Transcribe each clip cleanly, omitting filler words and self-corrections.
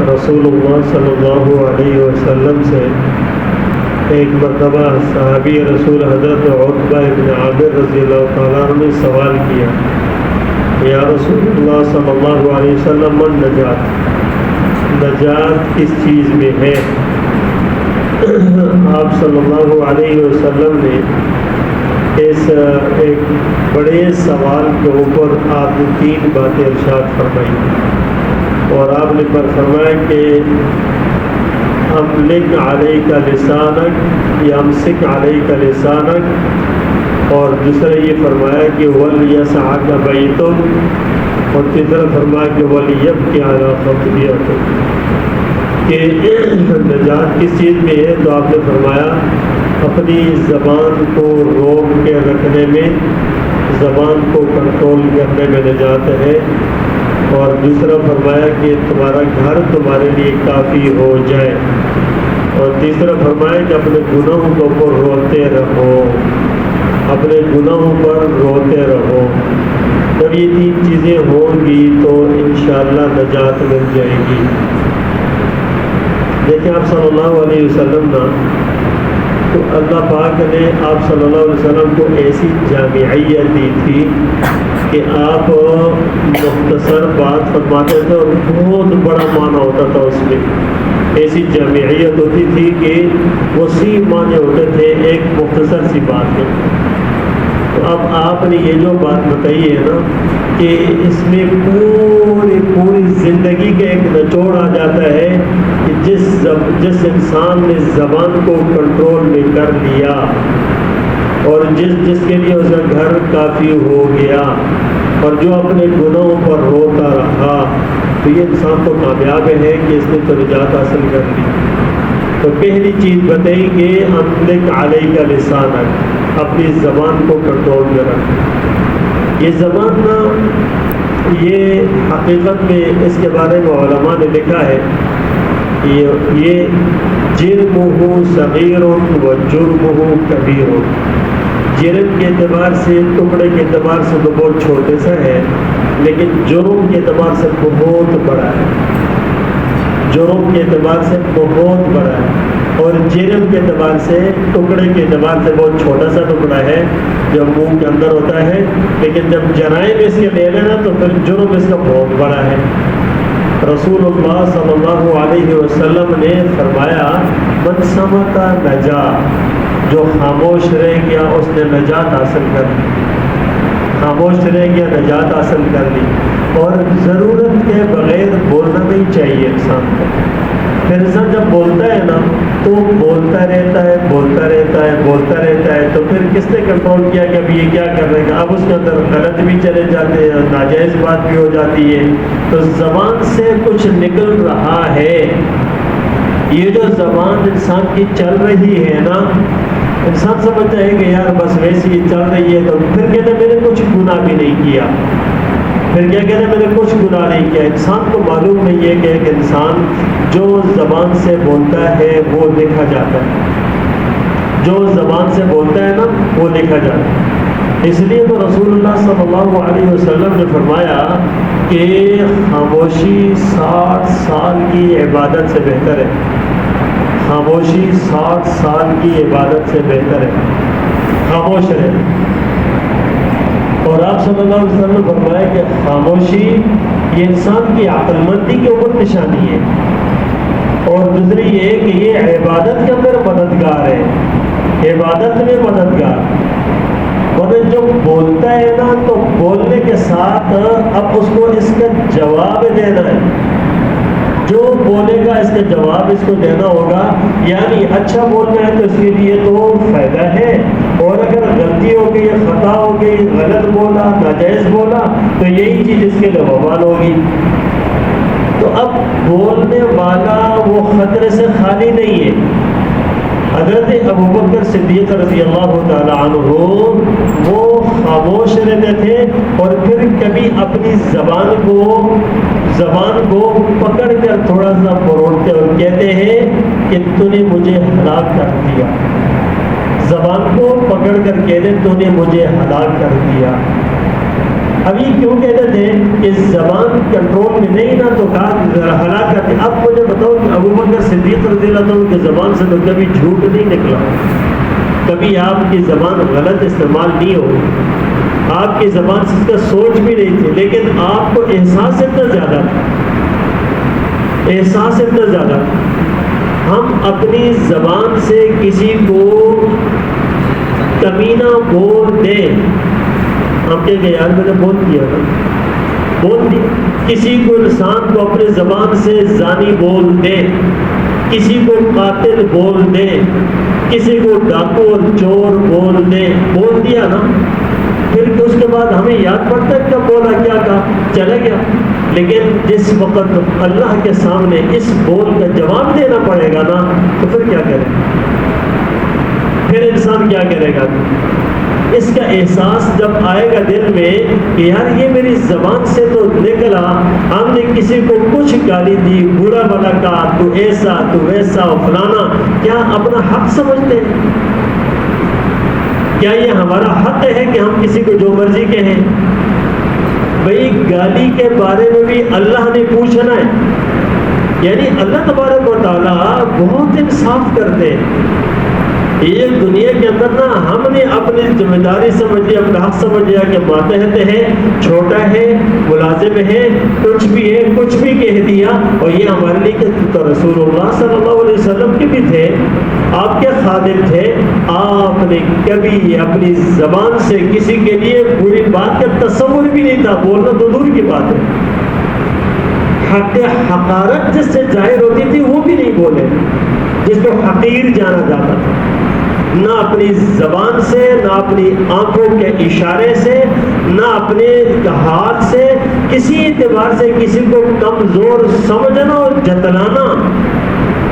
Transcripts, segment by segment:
رسول اللہ صلی اللہ علیہ وسلم سے ایک مرتبہ صحابی رسول حضرت عتبہ ابن عامر رضی اللہ تعالیٰ عنہ نے سوال کیا، یا رسول اللہ صلی اللہ علیہ وسلم من نجات کس چیز میں ہے؟ آپ صلی اللہ علیہ وسلم نے اس ایک بڑے سوال کے اوپر آپ نے 3 باتیں ارشاد فرمائی، اور آپ نے فرمایا کہ املک علیک لسانک یا امسک علیک لسانک، اور دوسرا یہ فرمایا کہ ولیسعک بیتک، اور تیسرا فرمایا کہ ولیبکی علی خطیئتک، کہ نجات کس چیز میں ہے؟ تو آپ نے فرمایا اپنی زبان کو روک کے رکھنے میں، زبان کو کنٹرول کرنے میں نجات ہے، اور دوسرا فرمایا کہ تمہارا گھر تمہارے لیے کافی ہو جائے، اور تیسرا فرمایا کہ اپنے گناہوں کے اوپر روتے رہو، اپنے گناہوں پر روتے رہو۔ جب یہ 3 چیزیں ہوں گی تو انشاءاللہ نجات مل جائے گی۔ دیکھیں آپ صلی اللہ علیہ وسلم تو اللہ پاک نے آپ صلی اللہ علیہ وسلم کو ایسی جامعیت دی تھی کہ آپ مختصر بات فرماتے تھے اور بہت بڑا معنی ہوتا تھا اس میں، ایسی جامعیت ہوتی تھی کہ وسیع معنی ہوتے تھے ایک مختصر سی بات میں۔ تو اب آپ نے یہ جو بات بتائی ہے نا کہ اس میں پوری زندگی کا ایک نچوڑ آ جاتا ہے کہ جس انسان نے زبان کو کنٹرول میں کر لیا اور جس کے لیے اس کا گھر کافی ہو گیا اور جو اپنے گناہوں پر روتا رہا، تو یہ انسان تو کامیاب ہے کہ اس نے تو نجات حاصل کر لی۔ تو پہلی چیز بتائی کہ املک علیک لسانک، اپنی زبان کو کنٹرول میں رکھ۔ یہ زبان یہ حقیقت میں اس کے بارے میں علماء نے لکھا ہے، یہ جرمہ صغیر و جرمہ کبیر، جرم کے اعتبار سے، ٹکڑے کے اعتبار سے تو بہت چھوٹے سا ہے، لیکن جرم کے اعتبار سے بہت بڑا ہے، جرم کے اعتبار سے بہت بڑا ہے، اور جرم کے اعتبار سے، ٹکڑے کے اعتبار سے بہت چھوٹا سا ٹکڑا ہے جو منہ کے اندر ہوتا ہے، لیکن جب جرائم اس کے لے لینا تو پھر جرم اس کا بہت بڑا ہے۔ رسول اللہ صلی اللہ علیہ وسلم نے فرمایا من صمت نجا، جو خاموش رہ گیا اس نے نجات حاصل کر لی، خاموش رہ گیا نجات حاصل کر لی۔ اور ضرورت کے بغیر بولنا نہیں چاہیے انسان کو۔ پھر انسان جب بولتا ہے نا تو بولتا رہتا ہے، بولتا رہتا ہے، بولتا رہتا ہے، تو پھر کس نے کنٹرول کیا کہ اب یہ کیا کر رہے گا؟ اب اس کے اندر غلط بھی چلے جاتے ہیں، ناجائز بات بھی ہو جاتی ہے۔ تو زبان سے کچھ نکل رہا ہے، یہ جو زبان انسان کی چل رہی ہے نا، انسان سمجھتا ہے کہ یار بس ویسی ہی چل رہی ہے، تو پھر کہتے ہیں میں نے کچھ گناہ بھی نہیں کیا، پھر کیا کہتے ہیں میں نے کچھ گناہ نہیں کیا۔ انسان کو معلوم نہیں ہے کہ ایک انسان جو زبان سے بولتا ہے وہ لکھا جاتا ہے، جو زبان سے بولتا ہے نا وہ لکھا جاتا ہے۔ اس لیے تو رسول اللہ صلی اللہ علیہ وسلم نے فرمایا کہ خاموشی 60 سال کی عبادت سے بہتر ہے، خاموشی 60 سال کی عبادت سے بہتر ہے، خاموش رہے۔ اور آپ صلی اللہ علیہ وسلم نے فرمایا کہ خاموشی یہ انسان کی عقل مندی کے اوپر نشانی ہے، اور دوسری یہ کہ یہ عبادت کے اندر مددگار ہے، عبادت میں مددگار۔ مطلب جو بولتا ہے نا تو بولنے کے ساتھ اب اس کو اس کا جواب دینا ہے، جو بولے گا اس کا جواب اس کو دینا ہوگا، یعنی اچھا بولنا ہے تو اس کے لیے تو فائدہ ہے، اور اگر غلطی ہو گئی، خطا ہو گئی، غلط بولا، ناجائز بولا، تو یہی چیز اس کے لیے وبال ہوگی۔ تو اب بولنے والا وہ خطرے سے خالی نہیں ہے۔ حضرت ابوبکر صدیق رضی اللہ تعالی عنہ وہ خاموش رہتے تھے، اور پھر کبھی اپنی زبان کو پکڑ کر تھوڑا سا مروڑتے اور کہتے ہیں کہ تو نے مجھے ہلاک کر دیا، زبان کو پکڑ کر کہتے تو نے مجھے ہلاک کر دیا۔ اب یہ کیوں کہتے تھے کہ زبان کنٹرول میں نہیں نا تو کہا ہلاک کر دیا۔ اب وہ جب بتاؤ کہ ابو بکر صدیق رضی اللہ عنہ کی زبان سے تو کبھی جھوٹ نہیں نکلا، کبھی آپ کی زبان غلط استعمال نہیں ہو، آپ کی زبان سے اس کا سوچ بھی نہیں تھی، لیکن آپ کو احساس اتنا زیادہ تھا، احساس اتنا زیادہ۔ ہم اپنی زبان سے کسی کو کمینہ بول دیں، ہم کہیں گے یار میں نے بول دیا نا، بول دی۔ کسی کو انسان کو اپنے زبان سے زانی بول دے، کسی کو قاتل بول دے، کسی کو ڈاکو اور چور بول دے، بول دیا نا، پھر اس کے بعد ہمیں یاد پڑتا ہے کیا بولا، کیا کہا، چلا گیا۔ لیکن جس وقت اللہ کے سامنے اس بول کا جواب دینا پڑے گا نا، تو پھر کیا کرے، پھر انسان کیا کرے گا؟ اس کا احساس جب آئے گا دل میں کہ یار یہ میری زبان سے تو نکلا، ہم نے کسی کو کچھ گالی دی، برا بھلا کہا، تو ایسا تو ویسا فلانا، کیا اپنا حق سمجھتے ہیں؟ کیا یہ ہمارا حق ہے کہ ہم کسی کو جو مرضی کہیں؟ بھئی گالی کے بارے میں بھی اللہ نے پوچھنا ہے، یعنی اللہ تبارک و تعالیٰ بہت انصاف کرتے ہیں۔ یہ دنیا کے اندر نا ہم نے اپنی ذمہ داری سمجھ لیا، اپنا حق سمجھ لیا کہ ماتحت ہے، چھوٹا ہے، ملازم ہے، کچھ بھی ہے، کچھ بھی کہہ دیا، اور یہ ہمارے لیے تو رسول اللہ صلی اللہ علیہ وسلم کے بھی تھے، آپ کے خادم تھے، آپ نے کبھی اپنی زبان سے کسی کے لیے بری بات کا تصور بھی نہیں تھا، بولنا تو دور کی بات ہے، حق حقارت جس سے ظاہر ہوتی تھی وہ بھی نہیں بولے، جس کو حقیر جانا جاتا تھا، نہ اپنی زبان سے، نہ اپنی آنکھوں کے اشارے سے، نہ اپنے ہاتھ سے، کسی اعتبار سے کسی کو کمزور سمجھنا اور جتلانا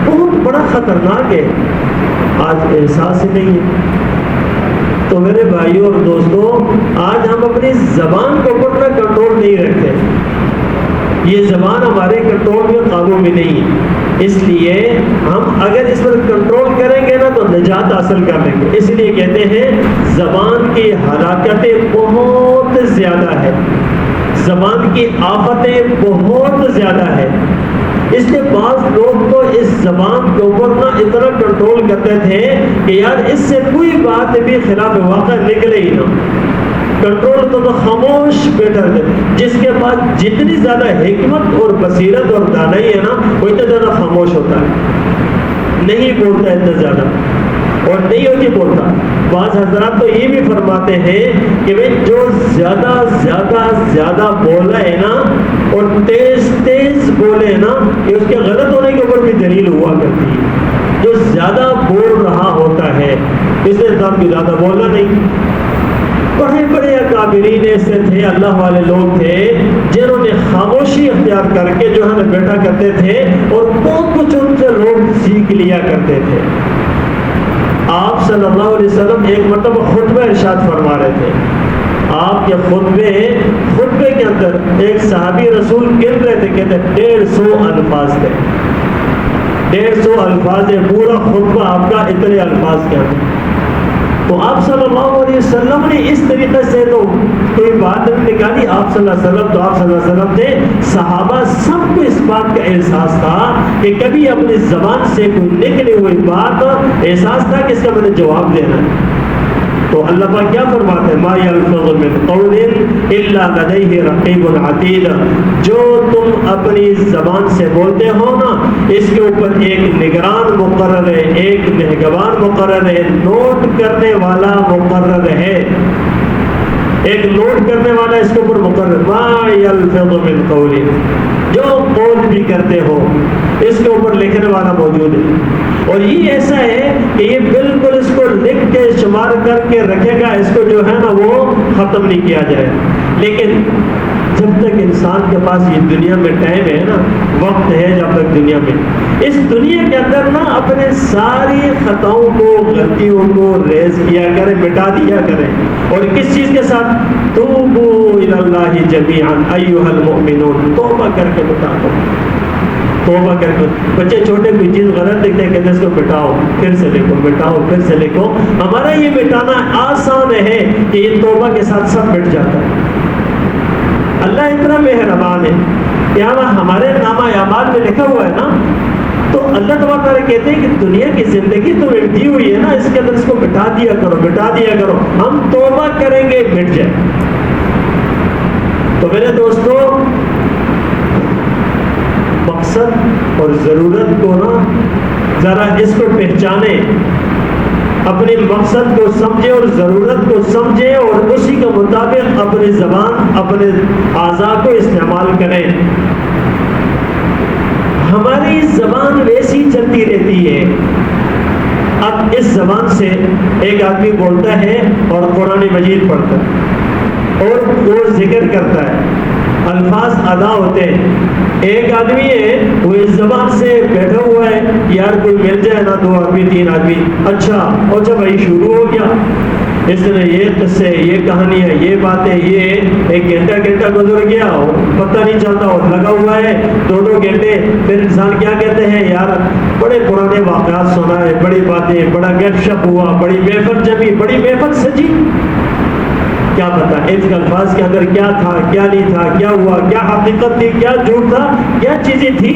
بہت بڑا خطرناک ہے۔ آج احساس ہی نہیں ہے۔ تو میرے بھائیوں اور دوستوں، آج ہم اپنی زبان کو اپنا کنٹرول نہیں رکھتے، یہ زبان ہمارے کنٹرول میں، قابو میں نہیں ہے، اس لیے ہم اگر اس پر کنٹرول کریں گے نا تو نجات حاصل کر لیں گے۔ اس لیے کہتے ہیں زبان کی ہلاکتیں بہت زیادہ ہے، زبان کی آفتیں بہت زیادہ ہے، اس لیے بعض لوگ تو اس زبان کے اوپر نا اتنا کنٹرول کرتے تھے کہ یار اس سے کوئی بات بھی خلاف واقع نکلے ہی نا، کنٹرول تو خاموش بیٹھا ہے، جس کے بعد جتنی زیادہ حکمت اور بصیرت اور دانائی ہے نا وہ اتنا زیادہ خاموش ہوتا ہے، نہیں بولتا اتنا زیادہ، اور نہیں ہوتی بولتا۔ بعض حضرات تو یہ بھی فرماتے ہیں کہ بھئی جو زیادہ زیادہ زیادہ بولا ہے نا اور تیز تیز بولے نا، کہ اس کے غلط ہونے کے اوپر بھی دلیل ہوا کرتی ہے، جو زیادہ بول رہا ہوتا ہے اس نے انسان کو زیادہ بولنا نہیں۔ بڑے بڑے اکابرین ایسے تھے، اللہ والے لوگ تھے جنہوں نے خاموشی اختیار کر کے جو ہے بیٹھا کرتے تھے اور بہت کچھ ان سے لوگ سیکھ لیا کرتے تھے۔ آپ صلی اللہ علیہ وسلم ایک مرتبہ خطبہ ارشاد فرما رہے تھے، آپ کے خطبے کے اندر ایک صحابی رسول گن رہے تھے، کہتے 150 الفاظ تھے، 150 الفاظ ہے، پورا خطبہ آپ کا اتنے الفاظ کے اندر۔ تو آپ صلی اللہ علیہ وسلم نے اس طریقے سے تو کوئی بات نہیں نکالی، آپ صلی اللہ علیہ وسلم تو آپ صلی اللہ علیہ وسلم تھے، صحابہ سب کو اس بات کا احساس تھا کہ کبھی اپنی زبان سے کوئی نکلی ہوئی بات، احساس تھا کہ اس کا میں نے جواب دینا ہے۔ تو اللہ پاک کیا فرماتے ہیں، ما یلفظ من قول الا لدیہ رقیب عتید، جو تم اپنی زبان سے بولتے ہو نا اس کے اوپر ایک نگران مقرر ہے، ایک نگہبان مقرر ہے، نوٹ کرنے والا مقرر ہے، ایک نوٹ کرنے والا اس کے اوپر مقرر۔ ما یلفظ من قول، جو قول بھی کرتے ہو اس کے اوپر لکھنے والا موجود ہے، اور یہ ایسا ہے کہ یہ بالکل اس کو لکھ کے شمار کر کے رکھے گا، اس کو جو ہے نا وہ ختم نہیں کیا جائے۔ لیکن جب تک انسان کے پاس یہ دنیا میں ٹائم ہے نا، وقت ہے، جب تک دنیا میں اس دنیا کے اندر نا اپنے ساری خطاؤں کو، غلطیوں کو ریز کیا کرے، مٹا دیا کرے، اور کس چیز کے ساتھ، توبوا الی اللہ جمیعا ایھا المؤمنون، توبہ کر کے مٹا دو، توبہ کر کے۔ بچے چھوٹے کوئی چیز غلط لکھتے ہیں، کہتے ہیں اس کو مٹاؤ، پھر سے لکھو، مٹاؤ، پھر سے لکھو۔ ہمارا یہ مٹانا آسان ہے کہ یہ توبہ کے ساتھ سب مٹ جاتا ہے۔ اللہ اتنا مہربان ہے کہ ہمارے نامہ اعمال میں لکھا ہوا ہے نا تو اللہ تبارک کہتے ہیں کہ دنیا کی زندگی تو دی ہوئی ہے نا، اس کے اندر اس کو مٹا دیا کرو، مٹا دیا کرو، ہم توبہ کریں گے مٹ جائے۔ تو میرے دوستو، مقصد اور ضرورت کو نا ذرا اس کو پہچانے، اپنے مقصد کو سمجھے اور ضرورت کو سمجھے اور اسی کے مطابق اپنی زبان، اپنے اعضاء کو استعمال کریں۔ ہماری زبان ویسی چلتی رہتی ہے، اب اس زبان سے ایک آدمی بولتا ہے اور قرآن مجید پڑھتا ہے اور وہ ذکر کرتا ہے، الفاظ ادا ہوتے ہیں۔ ایک آدمی ہے وہ اس زبان سے بیٹھا ہوا ہے، یار کوئی مل جائے نا، 2 آدمی 3 آدمی، اچھا بھائی شروع ہو گیا، اس نے یہ قصے، یہ کہانیاں، یہ باتیں، یہ ایک گھنٹہ گزر گیا اور پتہ نہیں چلتا اور لگا ہوا ہے 2 گھنٹے۔ پھر انسان کیا کہتے ہیں، یار بڑے پرانے واقعات سنا ہے، بڑی باتیں، بڑا گپ شپ ہوا، بڑی محفل جمی، بڑی محفل سجی۔ کیا پتا ان الفاظ کے اندر کیا تھا، کیا نہیں تھا، کیا ہوا، کیا حقیقت تھی، کیا جھوٹ تھا، کیا چیزیں تھی۔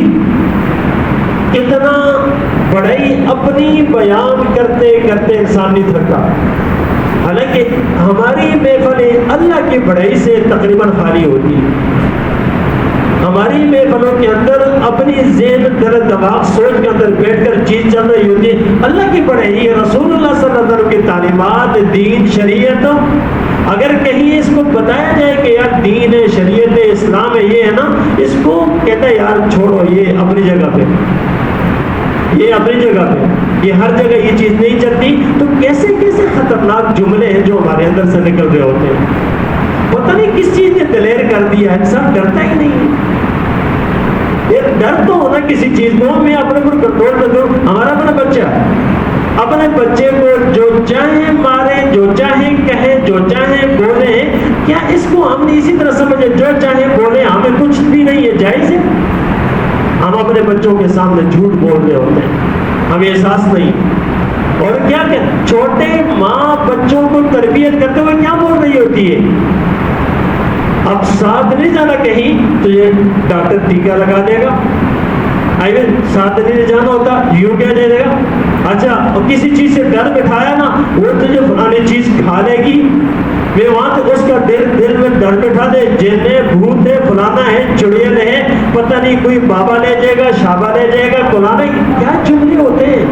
کتنا بڑائی اپنی بیان کرتے کرتے انسان نہیں تھکتا، حالانکہ ہماری محفلیں اللہ کی بڑائی سے تقریباً خالی ہوتی ہیں۔ ہماری محفلوں کے اندر اپنی ذہن، دل دماغ، سوچ کے اندر بیٹھ کر چیز چل رہی ہوتی ہے، اللہ کی بڑائی، رسول اللہ صلی اللہ علیہ وسلم کی تعلیمات، دین، شریعت۔ اگر کہیں اس کو بتایا جائے کہ یار دین ہے، شریعت ہے، اسلام ہے، یہ ہے نا، اس کو کہتا ہے یار چھوڑو، یہ اپنی جگہ پہ، یہ اپنی جگہ پہ، یہ ہر جگہ یہ چیز نہیں چلتی۔ تو کیسے کیسے خطرناک جملے ہیں جو ہمارے اندر سے نکل رہے ہوتے ہیں، پتہ نہیں کس چیز نے دلیر کر دیا ہے، انسان ڈرتا ہی نہیں ہے۔ یہ ڈر تو ہونا کسی چیز کو، میں اپنے پر کنٹرول کر دوں۔ ہمارا اپنا بچہ، اپنے بچے کو جو چاہیں ماریں، جو چاہیں کہیں، جو چاہیں بولیں، کیا اس کو ہم نے اسی طرح سمجھے جو چاہیں بولیں، ہمیں کچھ بھی نہیں ہے، جائز ہے؟ ہم اپنے بچوں کے سامنے جھوٹ بول رہے ہوتے ہیں، ہمیں احساس نہیں۔ اور کیا کہ چھوٹے ماں بچوں کو تربیت کرتے ہوئے کیا بول رہی ہوتی ہے، اب ساتھ نہیں جانا کہیں تو یہ ڈاکٹر ٹیکا لگا دے گا، ساتھ نہیں جانا ہوتا یوں کیا دے گا، اچھا اور کسی چیز سے ڈر بٹھایا نا، وہ تجھے فلانی چیز کھا لے گی، میں وہاں سے اس کا دل میں ڈر بٹھا دے، جن ہے، بھوت ہے، فلانا ہے، چڑیل ہے، پتہ نہیں کوئی بابا لے جائے گا، شابا لے جائے گا، فلانا، کیا جملے ہوتے ہیں،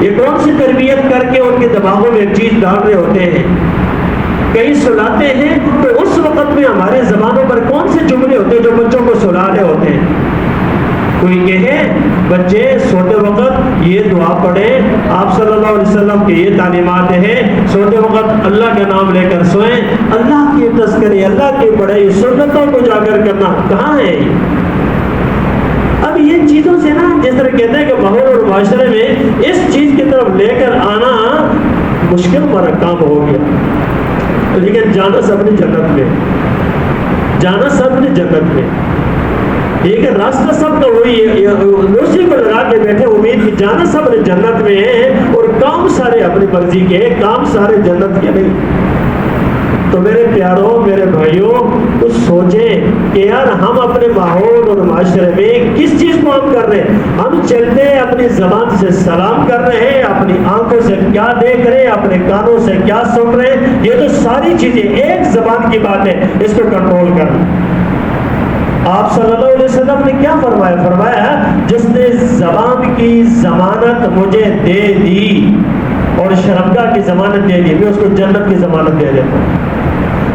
یہ کون سی تربیت کر کے ان کے دماغوں میں ایک چیز ڈال رہے ہوتے ہیں۔ کہیں سلاتے ہیں تو اس وقت میں ہمارے زبانوں پر کون سے جملے ہوتے ہیں جو بچوں کو سلا رہے ہوتے ہیں۔ کوئی کہے بچے سوتے وقت یہ دعا پڑھیں، آپ صلی اللہ علیہ وسلم کی یہ تعلیمات ہیں، سوتے وقت اللہ کا نام لے کر سوئیں، اللہ کی تذکرے، اللہ کی بڑائی، سنتوں کو اجاگر کرنا، کہاں ہے؟ اب یہ چیزوں سے نا، جس طرح کہتے ہیں کہ ماحول اور معاشرے میں اس چیز کی طرف لے کر آنا مشکل بڑا کام ہو گیا، لیکن جانا سب نے جنت میں، جانا سب نے جنت میں، لیکن راستہ سب کا وہی ہے، روشنی کو لگا کے بیٹھے امید کہ جانا سب نے جنت میں ہے، اور کام سارے اپنی مرضی کے ہیں، کام سارے جنت کے نہیں۔ تو میرے پیاروں، میرے بھائیوں، کچھ سوچیں کہ یار ہم اپنے ماحول اور معاشرے میں کس چیز کو ہم کر رہے ہیں؟ ہم چلتے ہیں اپنی زبان سے سلام کر رہے ہیں، اپنی آنکھوں سے کیا دیکھ رہے ہیں، اپنے کانوں سے کیا سن رہے ہیں، یہ تو ساری چیزیں ایک زبان کی بات ہے، اس کو کنٹرول کرنا۔ آپ صلی اللہ علیہ وسلم نے کیا فرمایا؟ فرمایا جس نے زبان کی ضمانت مجھے دے دی اور شرمگاہ کی ضمانت دے دی، میں اس کو جنت کی ضمانت دے دیتا ہوں۔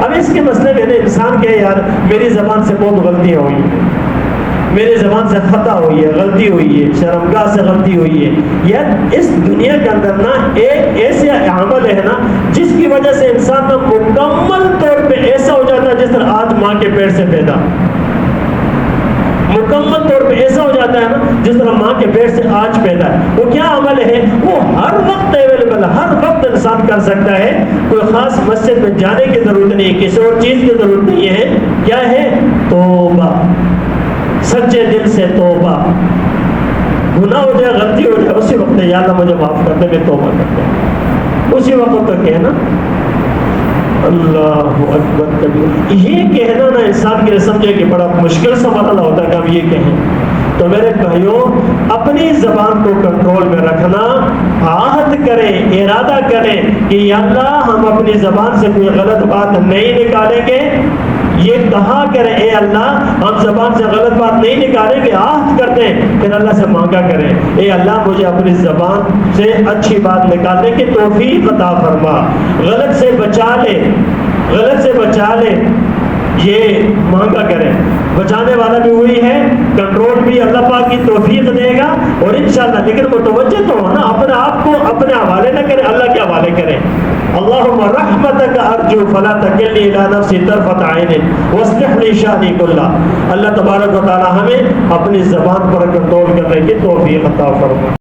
اب اس کے مسئلے میں نے انسان کہے یار میری زبان سے بہت غلطیاں ہوئی ہیں، میری زبان سے خطا ہوئی ہے، غلطی ہوئی ہے، شرمگاہ سے غلطی ہوئی ہے، یار اس دنیا کے اندر نا ایک ایسے عمل ہے نا جس کی وجہ سے انسان نا مکمل طور پہ ایسا ہو جاتا ہے جس طرح آج ماں کے پیٹ سے پیدا، مکمل طور پہ ایسا ہو جاتا ہے نا جس طرح ماں کے پیٹ سے آج پیدا ہے۔ وہ کیا عمل ہے؟ وہ ہر وقت اویلیبل، ہر وقت انسان کر سکتا ہے، کوئی خاص مسجد میں جانے کی ضرورت نہیں، کسی اور چیز کی ضرورت نہیں ہے۔ کیا ہے؟ توبہ، سچے دل سے توبہ، گناہ ہو جائے، غلطی ہو جائے، اسی وقت یا اللہ مجھے معاف کر دے، میں توبہ کرتا ہوں، اسی وقت تک کہنا اللہ اکبر کبیر۔ یہ کہنا نا انسان کے لیے سمجھے کہ بڑا مشکل سا مسئلہ ہوتا ہے کہ ہم یہ کہیں، تو میرے بھائیوں اپنی زبان کو کنٹرول میں رکھنا، عہد کریں، ارادہ کریں کہ یا اللہ ہم اپنی زبان سے کوئی غلط بات نہیں نکالیں گے، یہ کہا کریں اے اللہ ہم زبان سے غلط بات نہیں نکالیں گے، عہد کرتے ہیں، پھر اللہ سے مانگا کریں اے اللہ مجھے اپنی زبان سے اچھی بات نکالنے کی توفیق عطا فرما، غلط سے بچا لے، غلط سے بچا لے، یہ مانگا کریں۔ بچانے والا بھی وہی ہے، کنٹرول بھی اللہ پاک کی توفیق دے گا، اور انشاءاللہ لیکن متوجہ تو ہونا، اپنے آپ کو اپنے حوالے نہ کریں، اللہ کے حوالے کریں۔ اللہم رحمتک ارجو فلا تکلنی الی نفسی طرفۃ عین واصلح لی شأنی کلہ۔ اللہ تبارک و تعالی ہمیں اپنی زبان پر کنٹرول کرنے کی توفیق عطا فرمائے۔